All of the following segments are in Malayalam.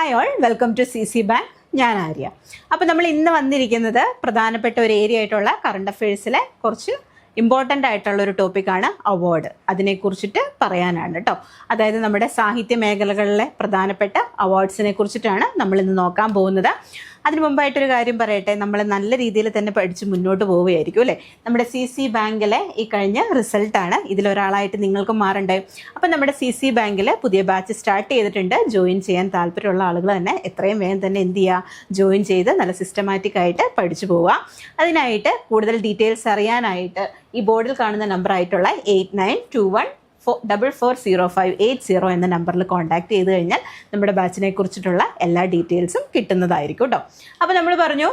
Hi all, welcome to CC bank. ഞാൻ ആര്യ. അപ്പോൾ നമ്മൾ ഇന്ന് വന്നിരിക്കുന്നത് പ്രധാനപ്പെട്ട ഒരു ഏരിയ ആയിട്ടുള്ള കറണ്ട് അഫയേഴ്സിലെ കുറച്ച് ഇമ്പോർട്ടൻ്റ് ആയിട്ടുള്ള ഒരു ടോപ്പിക്കാണ് അവാർഡ്. അതിനെക്കുറിച്ചിട്ട് പറയാനാണ് കേട്ടോ. അതായത് നമ്മുടെ സാഹിത്യ മേഖലകളിലെ പ്രധാനപ്പെട്ട അവാർഡ്സിനെ കുറിച്ചിട്ടാണ് നമ്മൾ ഇന്ന് നോക്കാൻ പോകുന്നത്. അതിന് മുമ്പായിട്ടൊരു കാര്യം പറയട്ടെ, നമ്മൾ നല്ല രീതിയിൽ തന്നെ പഠിച്ച് മുന്നോട്ട് പോവുകയായിരിക്കും അല്ലേ. നമ്മുടെ CC ബാങ്കിലെ ഈ കഴിഞ്ഞ റിസൾട്ടാണ്, ഇതിലൊരാളായിട്ട് നിങ്ങൾക്കും മാറണ്ടേ. അപ്പം നമ്മുടെ CC ബാങ്കിൽ പുതിയ ബാച്ച് സ്റ്റാർട്ട് ചെയ്തിട്ടുണ്ട്. ജോയിൻ ചെയ്യാൻ താല്പര്യമുള്ള ആളുകൾ തന്നെ എത്രയും വേഗം തന്നെ എന്ത് ചെയ്യുക, ജോയിൻ ചെയ്ത് നല്ല സിസ്റ്റമാറ്റിക് ആയിട്ട് പഠിച്ചു പോവുക. അതിനായിട്ട് കൂടുതൽ ഡീറ്റെയിൽസ് അറിയാനായിട്ട് ഈ ബോർഡിൽ കാണുന്ന നമ്പർ ആയിട്ടുള്ള 8921440580 എന്ന നമ്പറിൽ കോൺടാക്ട് ചെയ്ത് കഴിഞ്ഞാൽ നമ്മുടെ ബാച്ചിനെ കുറിച്ചിട്ടുള്ള എല്ലാ ഡീറ്റെയിൽസും കിട്ടുന്നതായിരിക്കും കേട്ടോ. അപ്പോൾ നമ്മൾ പറഞ്ഞു,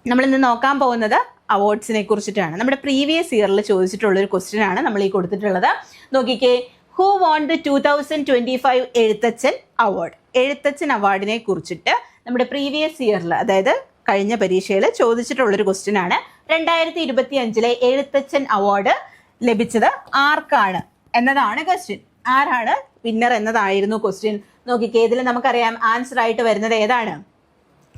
നമ്മളിന്ന് നോക്കാൻ പോകുന്നത് അവാർഡ്സിനെ കുറിച്ചിട്ടാണ്. നമ്മുടെ പ്രീവിയസ് ഇയറിൽ ചോദിച്ചിട്ടുള്ളൊരു ക്വസ്റ്റ്യൻ ആണ് നമ്മൾ ഈ കൊടുത്തിട്ടുള്ളത്. നോക്കിക്കേ, who won the 2025 Ezhuthachan award. Ezhuthachan അവാർഡിനെ കുറിച്ചിട്ട് നമ്മുടെ പ്രീവിയസ് ഇയറിൽ, അതായത് കഴിഞ്ഞ പരീക്ഷയിൽ ചോദിച്ചിട്ടുള്ളൊരു ക്വസ്റ്റ്യൻ ആണ്. 2025 എഴുത്തച്ഛൻ അവാർഡ് ലഭിച്ചത് ആർക്കാണ് എന്നതാണ് ക്വസ്റ്റ്യൻ. ആരാണ് വിന്നർ എന്നതായിരുന്നു ക്വസ്റ്റ്യൻ. നോക്കിക്കേ, ഇതിൽ നമുക്കറിയാം ആൻസർ ആയിട്ട് വരുന്നത് ഏതാണ്?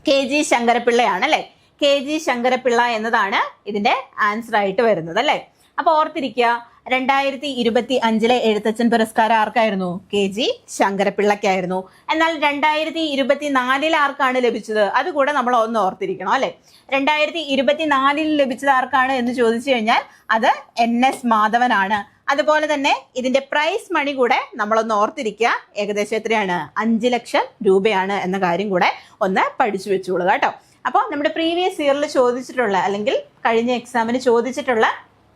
KG ശങ്കരപ്പിള്ളയാണ് അല്ലേ. KG ശങ്കരപ്പിള്ള എന്നതാണ് ഇതിന്റെ ആൻസർ ആയിട്ട് വരുന്നത് അല്ലേ. അപ്പൊ ഓർത്തിരിക്കുക, 2025 എഴുത്തച്ഛൻ പുരസ്കാരം ആർക്കായിരുന്നു? KG ശങ്കരപ്പിള്ളയ്ക്കായിരുന്നു. എന്നാൽ 2024 ആർക്കാണ് ലഭിച്ചത്? അതുകൂടെ നമ്മൾ ഒന്ന് ഓർത്തിരിക്കണം അല്ലെ. 2024 ലഭിച്ചത് ആർക്കാണ് എന്ന് ചോദിച്ചു കഴിഞ്ഞാൽ അത് NS മാധവനാണ്. അതുപോലെ തന്നെ ഇതിന്റെ പ്രൈസ് മണി കൂടെ നമ്മളൊന്ന് ഓർത്തിരിക്കുക. ഏകദേശം എത്രയാണ്? 5 ലക്ഷം രൂപയാണ് എന്ന കാര്യം കൂടെ ഒന്ന് പഠിച്ചു വെച്ചോളുക കേട്ടോ. അപ്പോൾ നമ്മുടെ പ്രീവിയസ് ഇയറിൽ ചോദിച്ചിട്ടുള്ള, അല്ലെങ്കിൽ കഴിഞ്ഞ എക്സാമിന് ചോദിച്ചിട്ടുള്ള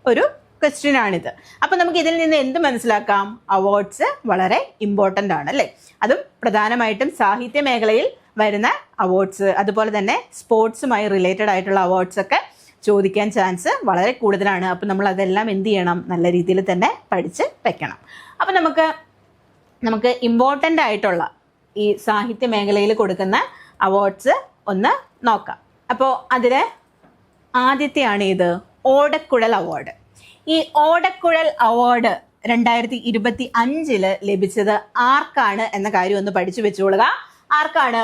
ഒരു ക്വസ്റ്റ്യൻ ആണിത്. അപ്പൊ നമുക്ക് ഇതിൽ നിന്ന് എന്ത് മനസ്സിലാക്കാം? അവാർഡ്സ് വളരെ ഇമ്പോർട്ടൻ്റ് ആണ് അല്ലേ. അതും പ്രധാനമായിട്ടും സാഹിത്യ മേഖലയിൽ വരുന്ന അവാർഡ്സ്, അതുപോലെ തന്നെ സ്പോർട്സുമായി റിലേറ്റഡ് ആയിട്ടുള്ള അവാർഡ്സ് ഒക്കെ ചോദിക്കാൻ ചാൻസ് വളരെ കൂടുതലാണ്. അപ്പം നമ്മൾ അതെല്ലാം എന്ത് ചെയ്യണം? നല്ല രീതിയിൽ തന്നെ പഠിച്ച് വെക്കണം. അപ്പം നമുക്ക് ഇമ്പോർട്ടൻ്റ് ആയിട്ടുള്ള ഈ സാഹിത്യ മേഖലയിൽ കൊടുക്കുന്ന അവാർഡ്സ് ഒന്ന് നോക്കാം. അപ്പോൾ അതിൽ ആദ്യത്തെയാണ് ഇത് ഓടക്കുഴൽ അവാർഡ്. ഈ ഓടക്കുഴൽ അവാർഡ് 2025 ലഭിച്ചത് ആർക്കാണ് എന്ന കാര്യം ഒന്ന് പഠിച്ചു വെച്ചോളുക. ആർക്കാണ്?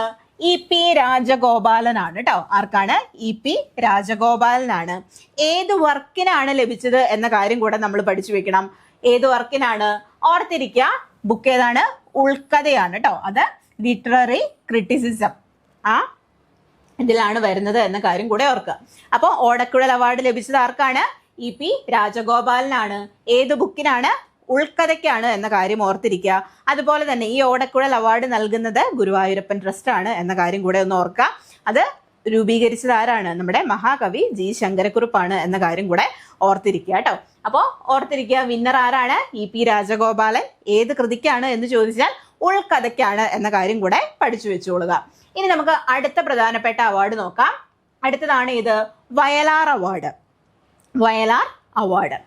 EP രാജഗോപാലനാണ് കേട്ടോ. ആർക്കാണ്? EP രാജഗോപാലനാണ്. ഏത് വർക്കിനാണ് ലഭിച്ചത് എന്ന കാര്യം കൂടെ നമ്മൾ പഠിച്ചു വെക്കണം. ഏത് വർക്കിനാണ്? ഓർത്തിരിക്കുക, ബുക്ക് ഏതാണ്? ഉൾക്കഥയാണ് കേട്ടോ. അത് ലിറ്റററി ക്രിറ്റിസിസം ഇതിലാണ് വരുന്നത് എന്ന കാര്യം കൂടെ ഓർക്കുക. അപ്പോൾ ഓടക്കുഴൽ അവാർഡ് ലഭിച്ചത് ആർക്കാണ്? EP രാജഗോപാലനാണ്. ഏത് ബുക്കിനാണ്? ഉൾക്കഥയ്ക്കാണ് എന്ന കാര്യം ഓർത്തിരിക്കുക. അതുപോലെ തന്നെ ഈ ഓടക്കുഴൽ അവാർഡ് നൽകുന്നത് ഗുരുവായൂരപ്പൻ ട്രസ്റ്റ് ആണ് എന്ന കാര്യം കൂടെ ഒന്ന് ഓർക്കുക. അത് രൂപീകരിച്ചത് ആരാണ്? നമ്മുടെ മഹാകവി G ശങ്കരക്കുറുപ്പാണ് എന്ന കാര്യം കൂടെ ഓർത്തിരിക്കുക കേട്ടോ. അപ്പോൾ ഓർത്തിരിക്കുക, വിന്നർ ആരാണ്? EP രാജഗോപാലൻ. ഏത് കൃതിക്കാണ് എന്ന് ചോദിച്ചാൽ ഉൾക്കഥയ്ക്കാണ് എന്ന കാര്യം കൂടെ പഠിച്ചു വെച്ചോളുക. ഇനി നമുക്ക് അടുത്ത പ്രധാനപ്പെട്ട അവാർഡ് നോക്കാം. അടുത്തതാണ് ഇത് വയലാർ അവാർഡ്. വയലാർ അവാർഡ്.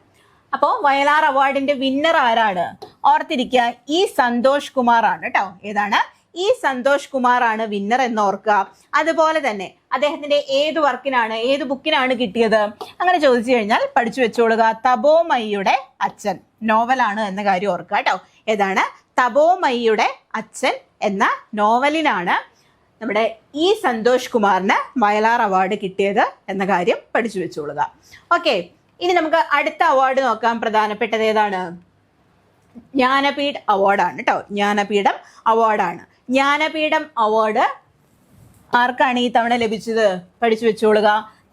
അപ്പോൾ വയലാർ അവാർഡിന്റെ വിന്നർ ആരാണ്? ഓർത്തിരിക്കുക, E സന്തോഷ് കുമാർ ആണ് കേട്ടോ. ഏതാണ്? E സന്തോഷ് കുമാർ ആണ് വിന്നർ എന്ന് ഓർക്കുക. അതുപോലെ തന്നെ അദ്ദേഹത്തിന്റെ ഏത് വർക്കിനാണ്, ഏത് ബുക്കിനാണ് കിട്ടിയത് അങ്ങനെ ചോദിച്ചു കഴിഞ്ഞാൽ പഠിച്ചു വെച്ചോളുക. തപോമയിയുടെ അച്ഛൻ നോവലാണ് എന്ന കാര്യം ഓർക്കുക കേട്ടോ. ഏതാണ്? തപോമയിയുടെ അച്ഛൻ എന്ന നോവലിനാണ് നമ്മുടെ E സന്തോഷ് കുമാറിന് വയലാർ അവാർഡ് കിട്ടിയത് എന്ന കാര്യം പഠിച്ചു വെച്ചോളുക. ഓക്കെ, ഇനി നമുക്ക് അടുത്ത അവാർഡ് നോക്കാം. പ്രധാനപ്പെട്ടത് ഏതാണ്? ജ്ഞാനപീഠ് അവാർഡാണ് കേട്ടോ. ജ്ഞാനപീഠം അവാർഡാണ്. ജ്ഞാനപീഠം അവാർഡ് ആർക്കാണ് ഈ തവണ ലഭിച്ചത്? പഠിച്ചു വെച്ചോളുക.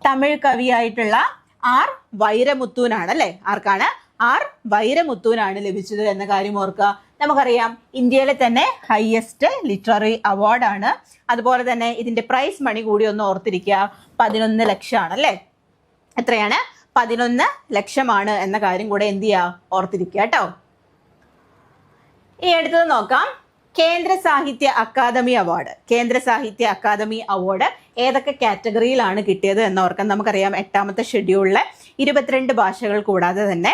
തമിഴ് കവിയായിട്ടുള്ള R വൈരമുത്തുവിനാണ് അല്ലേ. ആർക്കാണ്? R വൈരമുത്തുവിനാണ് ലഭിച്ചത് എന്ന കാര്യം ഓർക്കുക. നമുക്കറിയാം ഇന്ത്യയിലെ തന്നെ ഹയസ്റ്റ് ലിറ്റററി അവാർഡാണ്. അതുപോലെ തന്നെ ഇതിന്റെ പ്രൈസ് മണി കൂടി ഒന്ന് ഓർത്തിരിക്കുക. 11 ലക്ഷമാണ് അല്ലേ. എത്രയാണ്? 11 ലക്ഷമാണ് എന്ന കാര്യം കൂടെ എന്ത് ചെയ്യുക? ഓർത്തിരിക്കുക കേട്ടോ. ഈ അടുത്തത് നോക്കാം, കേന്ദ്ര സാഹിത്യ അക്കാദമി അവാർഡ്. കേന്ദ്ര സാഹിത്യ അക്കാദമി അവാർഡ് ഏതൊക്കെ കാറ്റഗറിയിലാണ് കിട്ടിയത് എന്ന് ഓർക്കാൻ. നമുക്കറിയാം 8ാമത്തെ ഷെഡ്യൂളിലെ 22 ഭാഷകൾ കൂടാതെ തന്നെ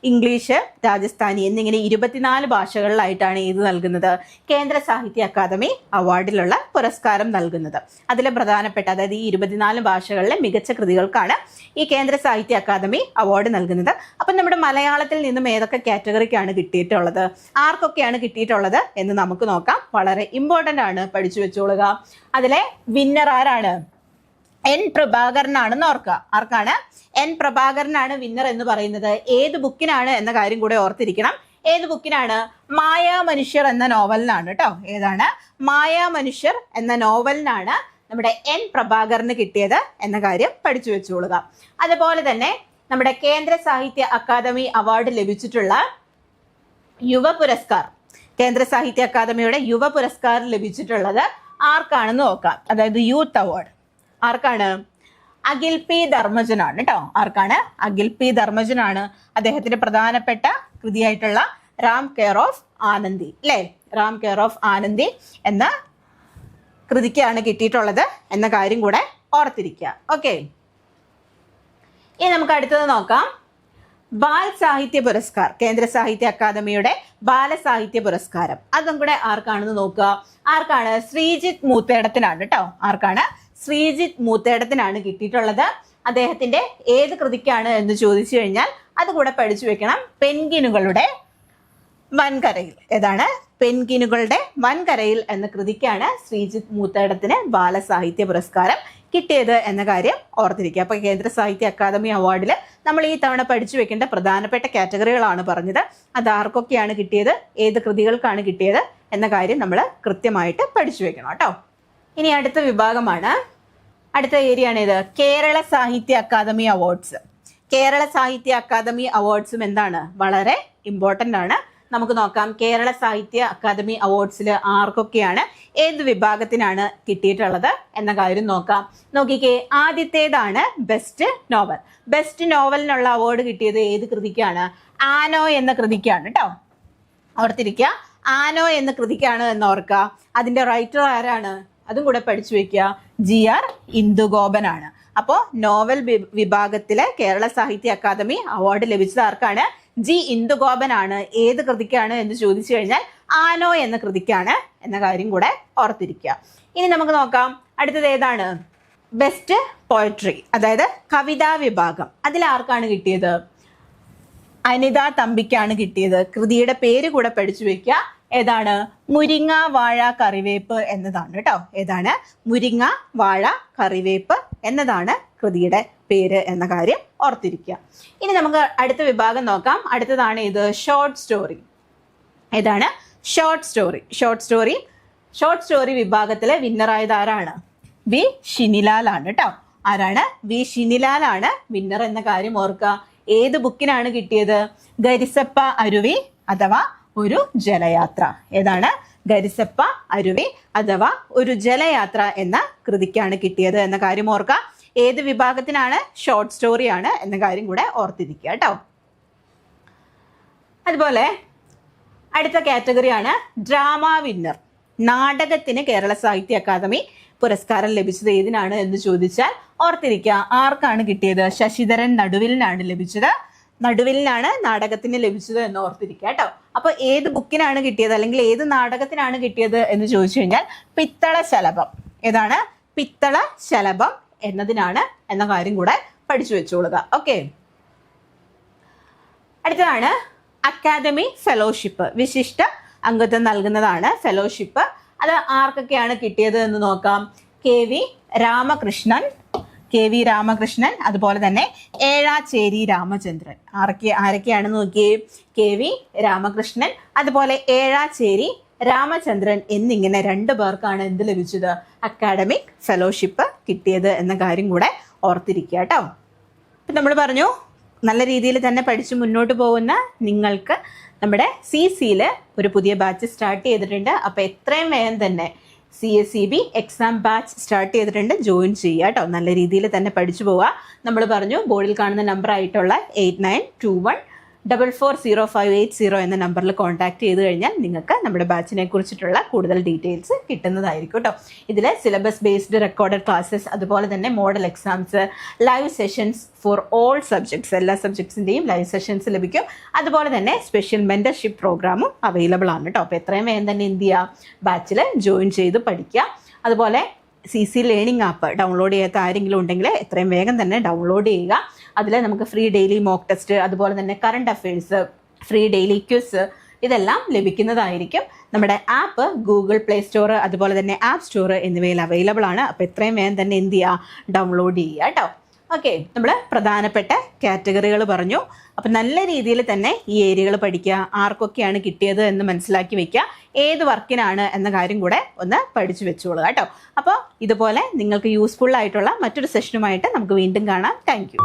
ഇംഗ്ലീഷ്, രാജസ്ഥാനി എന്നിങ്ങനെ 24 ഭാഷകളിലായിട്ടാണ് ഇത് നൽകുന്നത്, കേന്ദ്ര സാഹിത്യ അക്കാദമി അവാർഡിലുള്ള പുരസ്കാരം നൽകുന്നത്. അതിലെ പ്രധാനപ്പെട്ട, അതായത് ഈ 24 ഭാഷകളിലെ മികച്ച കൃതികൾക്കാണ് ഈ കേന്ദ്ര സാഹിത്യ അക്കാദമി അവാർഡ് നൽകുന്നത്. അപ്പം നമ്മുടെ മലയാളത്തിൽ നിന്നും ഏതൊക്കെ കാറ്റഗറിക്കാണ് കിട്ടിയിട്ടുള്ളത്, ആർക്കൊക്കെയാണ് കിട്ടിയിട്ടുള്ളത് എന്ന് നമുക്ക് നോക്കാം. വളരെ ഇമ്പോർട്ടൻ്റ് ആണ്, പഠിച്ചു വെച്ചോളുക. അതിലെ വിന്നർ ആരാണ്? എൻ പ്രഭാകരനാണെന്ന് ഓർക്കുക. ആർക്കാണ്? എൻ പ്രഭാകരനാണ് വിന്നർ എന്ന് പറയുന്നത്. ഏത് ബുക്കിനാണ് എന്ന കാര്യം കൂടെ ഓർത്തിരിക്കണം. ഏത് ബുക്കിനാണ്? മായാമനുഷ്യർ എന്ന നോവലിനാണ് കേട്ടോ. ഏതാണ്? മായാമനുഷ്യർ എന്ന നോവലിനാണ് നമ്മുടെ എൻ പ്രഭാകരന് കിട്ടിയത് എന്ന കാര്യം പഠിച്ചു വെച്ചോളുക. അതുപോലെ തന്നെ നമ്മുടെ കേന്ദ്ര സാഹിത്യ അക്കാദമി അവാർഡ് ലഭിച്ചിട്ടുള്ള യുവ പുരസ്കാർ, കേന്ദ്ര സാഹിത്യ അക്കാദമിയുടെ യുവ പുരസ്കാർ ലഭിച്ചിട്ടുള്ളത് ആർക്കാണെന്ന് നോക്കാം. അതായത് യൂത്ത് അവാർഡ് ആർക്കാണ്? അഖിൽ പി ധർമ്മജനാണ് കേട്ടോ. ആർക്കാണ്? അഖിൽ പി ധർമ്മജനാണ്. അദ്ദേഹത്തിന്റെ പ്രധാനപ്പെട്ട കൃതിയായിട്ടുള്ള റാം കെയർ ഓഫ് ആനന്ദി, അല്ലേ? റാം കെയർ ഓഫ് ആനന്ദി എന്ന കൃതിക്കാണ് കിട്ടിയിട്ടുള്ളത് എന്ന കാര്യം കൂടെ ഓർത്തിരിക്കുക. ഓക്കെ, ഇനി നമുക്ക് അടുത്തത് നോക്കാം. ബാൽ സാഹിത്യ പുരസ്കാർ, കേന്ദ്ര സാഹിത്യ അക്കാദമിയുടെ ബാലസാഹിത്യ പുരസ്കാരം, അതും കൂടെ ആർക്കാണെന്ന് നോക്കുക. ആർക്കാണ്? ശ്രീജിത്ത് മൂത്തേടത്തിനാണ് കേട്ടോ. ആർക്കാണ്? ശ്രീജിത്ത് മൂത്തേടത്തിനാണ് കിട്ടിയിട്ടുള്ളത്. അദ്ദേഹത്തിന്റെ ഏത് കൃതിക്കാണ് എന്ന് ചോദിച്ചു കഴിഞ്ഞാൽ അതുകൂടെ പഠിച്ചു വെക്കണം. പെൻഗിനുകളുടെ വൻകരയിൽ. ഏതാണ്? പെൻഗിനുകളുടെ വൻകരയിൽ എന്ന കൃതിക്കാണ് ശ്രീജിത്ത് മൂത്തേടത്തിന് ബാലസാഹിത്യ പുരസ്കാരം കിട്ടിയത് എന്ന കാര്യം ഓർത്തിരിക്കുക. അപ്പോൾ കേന്ദ്ര സാഹിത്യ അക്കാദമി അവാർഡിൽ നമ്മൾ ഈ തവണ പഠിച്ചു വെക്കേണ്ട പ്രധാനപ്പെട്ട കാറ്റഗറികളാണ് പറഞ്ഞത്. അത് ആർക്കൊക്കെയാണ് കിട്ടിയത്, ഏത് കൃതികൾക്കാണ് കിട്ടിയത് എന്ന കാര്യം നമ്മൾ കൃത്യമായിട്ട് പഠിച്ചു വെക്കണം കേട്ടോ. ഇനി അടുത്ത വിഭാഗമാണ്, അടുത്ത ഏരിയ ആണ് ഇത്, കേരള സാഹിത്യ അക്കാദമി അവാർഡ്സ്. കേരള സാഹിത്യ അക്കാദമി അവാർഡ്സും എന്താണ്? വളരെ ഇമ്പോർട്ടൻ്റ് ആണ്. നമുക്ക് നോക്കാം കേരള സാഹിത്യ അക്കാദമി അവാർഡ്സിൽ ആർക്കൊക്കെയാണ്, ഏത് വിഭാഗത്തിനാണ് കിട്ടിയിട്ടുള്ളത് എന്ന കാര്യം നോക്കാം. നോക്കിക്കേ, ആദ്യത്തേതാണ് ബെസ്റ്റ് നോവൽ. ബെസ്റ്റ് നോവലിനുള്ള അവാർഡ് കിട്ടിയത് ഏത് കൃതിക്കാണ്? ആനോ എന്ന കൃതിക്കാണ് കേട്ടോ. ഓർത്തിരിക്കുക, ആനോ എന്ന കൃതിക്കാണ് എന്ന് ഓർക്കുക. അതിന്റെ റൈറ്റർ ആരാണ്? അതും കൂടെ പഠിച്ചു വെക്കുക. GR ഇന്ദുഗോപനാണ്. അപ്പോൾ നോവൽ വിഭാഗത്തിലെ കേരള സാഹിത്യ അക്കാദമി അവാർഡ് ലഭിച്ചത് ആർക്കാണ്? G ഇന്ദുഗോപനാണ്. ഏത് കൃതിക്കാണ് എന്ന് ചോദിച്ചു കഴിഞ്ഞാൽ ആനോ എന്ന കൃതിക്കാണ് എന്ന കാര്യം കൂടെ ഓർത്തിരിക്കുക. ഇനി നമുക്ക് നോക്കാം, അടുത്തത് ഏതാണ്? ബെസ്റ്റ് പോയട്രി, അതായത് കവിതാ വിഭാഗം. അതിൽ ആർക്കാണ് കിട്ടിയത്? അനിത തമ്പിക്കാണ് കിട്ടിയത്. കൃതിയുടെ പേര് കൂടെ പഠിച്ചു വെക്കുക. ഏതാണ്? മുരിങ്ങ വാഴ കറിവേപ്പ് എന്നതാണ് കേട്ടോ. ഏതാണ്? മുരിങ്ങ വാഴ കറിവേപ്പ് എന്നതാണ് കൃതിയുടെ പേര് എന്ന കാര്യം ഓർത്തിരിക്കുക. ഇനി നമുക്ക് അടുത്ത വിഭാഗം നോക്കാം. അടുത്തതാണ് ഇത്, ഷോർട്ട് സ്റ്റോറി. ഏതാണ്? Short story. ഷോർട്ട് സ്റ്റോറി വിഭാഗത്തിലെ വിന്നറായത് ആരാണ്? വി ഷിനിലാൽ ആണ് കേട്ടോ. ആരാണ്? വി ഷിനിലാൽ ആണ് വിന്നർ എന്ന കാര്യം ഓർക്കുക. ഏത് ബുക്കിനാണ് കിട്ടിയത്? ഗരിസപ്പ അരുവി അഥവാ ഒരു ജലയാത്ര. ഏതാണ്? ഗരിസപ്പ അരുവി അഥവാ ഒരു ജലയാത്ര എന്ന കൃതിക്കാണ് കിട്ടിയത് എന്ന കാര്യം ഓർക്കുക. ഏത് വിഭാഗത്തിനാണ്? ഷോർട്ട് സ്റ്റോറിയാണ് എന്ന കാര്യം കൂടെ ഓർത്തിരിക്കുക കേട്ടോ. അതുപോലെ അടുത്ത കാറ്റഗറിയാണ് ഡ്രാമ വിന്നർ. നാടകത്തിന് കേരള സാഹിത്യ അക്കാദമി പുരസ്കാരം ലഭിച്ചത് ഏതിനാണ് എന്ന് ചോദിച്ചാൽ ഓർത്തിരിക്കുക. ആർക്കാണ് കിട്ടിയത്? ശശിധരൻ നടുവിലിനാണ് ലഭിച്ചത്. നടുവിലിനാണ് നാടകത്തിന് ലഭിച്ചത് എന്ന് ഓർത്തിരിക്കുക കേട്ടോ. അപ്പൊ ഏത് ബുക്കിനാണ് കിട്ടിയത്, അല്ലെങ്കിൽ ഏത് നാടകത്തിനാണ് കിട്ടിയത് എന്ന് ചോദിച്ചു കഴിഞ്ഞാൽ പിത്തള ശലഭം. ഏതാണ്? പിത്തള ശലഭം എന്നതിനാണ് എന്ന കാര്യം കൂടെ പഠിച്ചു വെച്ചോളുക. ഓക്കെ, അടുത്തതാണ് അക്കാദമി ഫെലോഷിപ്പ്. വിശിഷ്ട അംഗത്വം നൽകുന്നതാണ് ഫെലോഷിപ്പ്. അത് ആർക്കൊക്കെയാണ് കിട്ടിയത് എന്ന് നോക്കാം. KV രാമകൃഷ്ണൻ, അതുപോലെ തന്നെ ഏഴാച്ചേരി രാമചന്ദ്രൻ. ആരൊക്കെയാണെന്ന് നോക്കിയേ. KV രാമകൃഷ്ണൻ, അതുപോലെ ഏഴാച്ചേരി രാമചന്ദ്രൻ എന്നിങ്ങനെ 2 പേർക്കാണ് എന്ത് ലഭിച്ചത്? അക്കാഡമിക് ഫെലോഷിപ്പ് കിട്ടിയത് എന്ന കാര്യം കൂടെ ഓർത്തിരിക്കുക കേട്ടോ. ഇപ്പം നമ്മൾ പറഞ്ഞു, നല്ല രീതിയിൽ തന്നെ പഠിച്ച് മുന്നോട്ട് പോകുന്ന നിങ്ങൾക്ക് നമ്മുടെ CCയിൽ ഒരു പുതിയ ബാച്ച് സ്റ്റാർട്ട് ചെയ്തിട്ടുണ്ട്. അപ്പോൾ എത്രയും വേഗം തന്നെ CSEB എക്സാം ബാച്ച് സ്റ്റാർട്ട് ചെയ്തിട്ടുണ്ട്, ജോയിൻ ചെയ്യുക കേട്ടോ. നല്ല രീതിയിൽ തന്നെ പഠിച്ചു പോവുക. നമ്മൾ പറഞ്ഞു ബോർഡിൽ കാണുന്ന നമ്പർ ആയിട്ടുള്ള 8921 440580 എന്ന നമ്പറിൽ കോൺടാക്ട് ചെയ്ത് കഴിഞ്ഞാൽ നിങ്ങൾക്ക് നമ്മുടെ ബാച്ചിനെ കുറിച്ചിട്ടുള്ള കൂടുതൽ ഡീറ്റെയിൽസ് കിട്ടുന്നതായിരിക്കും കേട്ടോ. ഇതിൽ സിലബസ് ബേസ്ഡ് റെക്കോർഡഡ് ക്ലാസ്സസ്, അതുപോലെ തന്നെ model exams, live sessions for all subjects, എല്ലാ സബ്ജക്ട്സിൻ്റെയും ലൈവ് സെഷൻസ് ലഭിക്കും. അതുപോലെ തന്നെ സ്പെഷ്യൽ മെൻറ്റർഷിപ്പ് പ്രോഗ്രാമും അവൈലബിൾ ആണ് കേട്ടോ. അപ്പോൾ എത്രയും വേഗം തന്നെ എന്ത് ചെയ്യുക, ബാച്ചിൽ ജോയിൻ ചെയ്ത് പഠിക്കുക. അതുപോലെ CC ലേണിംഗ് ആപ്പ് ഡൗൺലോഡ് ചെയ്യാത്ത ആരെങ്കിലും ഉണ്ടെങ്കിൽ എത്രയും വേഗം തന്നെ ഡൗൺലോഡ് ചെയ്യുക. അതിൽ നമുക്ക് ഫ്രീ ഡെയിലി മോക്ക് ടെസ്റ്റ്, അതുപോലെ തന്നെ current affairs, free daily quiz ഇതെല്ലാം ലഭിക്കുന്നതായിരിക്കും. നമ്മുടെ ആപ്പ് ഗൂഗിൾ പ്ലേ സ്റ്റോർ, അതുപോലെ തന്നെ ആപ്പ് സ്റ്റോർ എന്നിവയിൽ അവൈലബിൾ ആണ്. അപ്പോൾ എത്രയും വേഗം തന്നെ എന്ത് ചെയ്യുക, ഡൗൺലോഡ് ചെയ്യുക കേട്ടോ. ഓക്കെ, നമ്മൾ പ്രധാനപ്പെട്ട കാറ്റഗറികൾ പറഞ്ഞു. അപ്പം നല്ല രീതിയിൽ തന്നെ ഈ ഏരിയകൾ പഠിക്കുക, ആർക്കൊക്കെയാണ് കിട്ടിയത് എന്ന് മനസ്സിലാക്കി വെക്കുക, ഏത് വർക്കിനാണ് എന്ന കാര്യം കൂടെ ഒന്ന് പഠിച്ചു വെച്ചോളുക കേട്ടോ. അപ്പോൾ ഇതുപോലെ നിങ്ങൾക്ക് യൂസ്ഫുൾ ആയിട്ടുള്ള മറ്റൊരു സെഷനുമായിട്ട് നമുക്ക് വീണ്ടും കാണാം. താങ്ക്